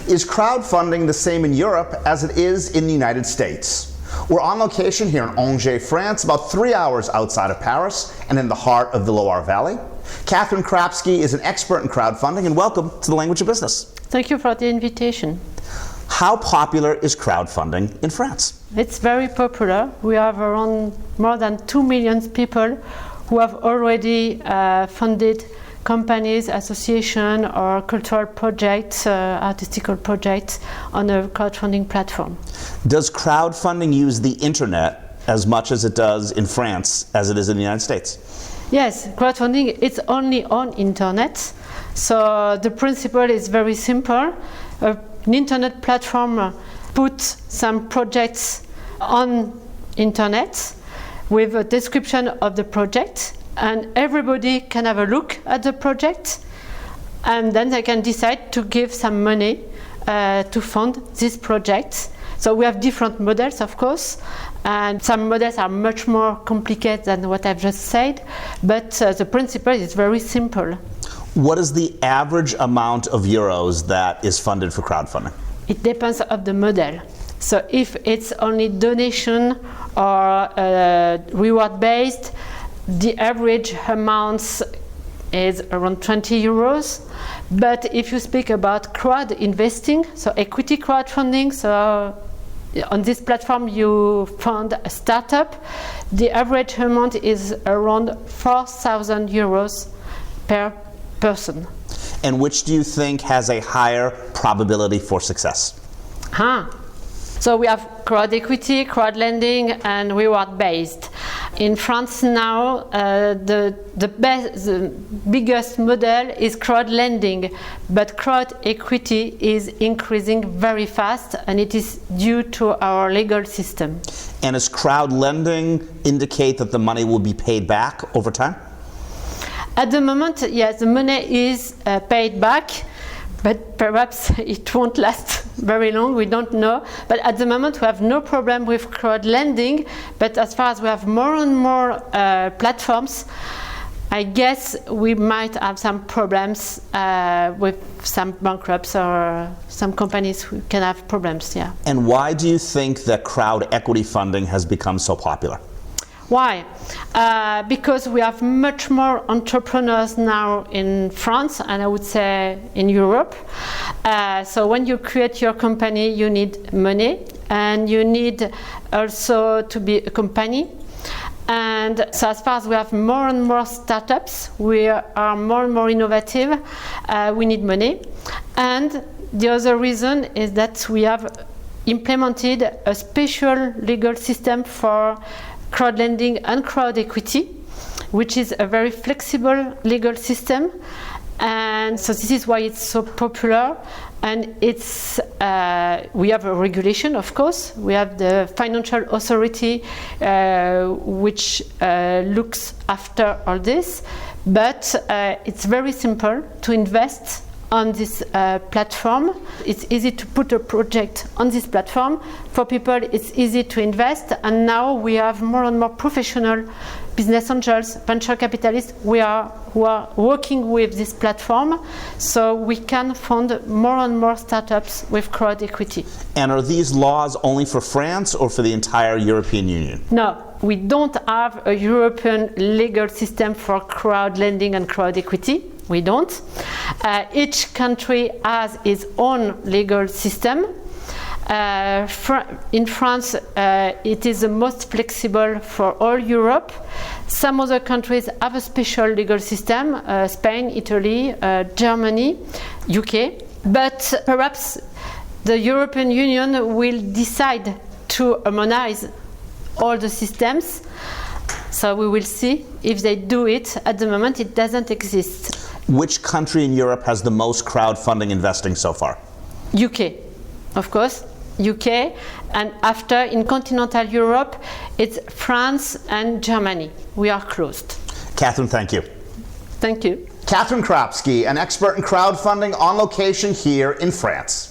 Is crowdfunding the same in Europe as it is in the United States? We're on location here in Angers, France, about 3 hours outside of Paris and in the heart of the Loire Valley. Deffains-Crapsky is an expert in crowdfunding, and welcome to the Language of Business. Thank you for the invitation. How popular is crowdfunding in France? It's very popular. We have around more than 2 million people who have already funded companies, associations, or cultural projects, artistical projects on a crowdfunding platform. Does crowdfunding use the internet as much as it does in France as it is in the United States? Yes, crowdfunding is only on internet. So the principle is very simple. An internet platform puts some projects on internet with a description of the project, and everybody can have a look at the project, and then they can decide to give some money to fund this project. So we have different models, of course, and some models are much more complicated than what I've just said, but the principle is very simple. What is the average amount of euros that is funded for crowdfunding? It depends on the model. So if it's only donation or reward-based, the average amount is around 20 euros. But if you speak about crowd investing, so equity crowdfunding, so on this platform you fund a startup, the average amount is around 4,000 euros per person. And which do you think has a higher probability for success? So we have crowd equity, crowd lending, and reward based. In France now, the biggest model is crowd lending, but crowd equity is increasing very fast, and it is due to our legal system. And does crowd lending indicate that the money will be paid back over time? At the moment, yes, the money is paid back, but perhaps it won't last very long, we don't know. But at the moment we have no problem with crowd lending, but as far as we have more and more platforms, I guess we might have some problems with some bankrupts or some companies who can have problems, yeah. And why do you think that crowd equity funding has become so popular? Why? Because we have much more entrepreneurs now in France, and I would say in Europe. So when you create your company, you need money, and you need also to be a company. And so as far as we have more and more startups, we are more and more innovative, we need money. And the other reason is that we have implemented a special legal system for crowd lending and crowd equity, which is a very flexible legal system, and so this is why it's so popular. And it's we have a regulation, of course. We have the financial authority which looks after all this, but it's very simple to invest on this platform. It's easy to put a project on this platform. For people, it's easy to invest, and now we have more and more professional business angels, venture capitalists who are working with this platform, so we can fund more and more startups with crowd equity. And are these laws only for France or for the entire European Union? No, we don't have a European legal system for crowd lending and crowd equity. We don't. Each country has its own legal system. In France, it is the most flexible for all Europe. Some other countries have a special legal system, Spain, Italy, Germany, UK. But perhaps the European Union will decide to harmonize all the systems. So we will see if they do it. At the moment, it doesn't exist. Which country in Europe has the most crowdfunding investing so far? UK, of course, UK, and after in continental Europe, it's France and Germany. We are closed. Catherine, thank you. Thank you. Deffains-Crapsky, an expert in crowdfunding on location here in France.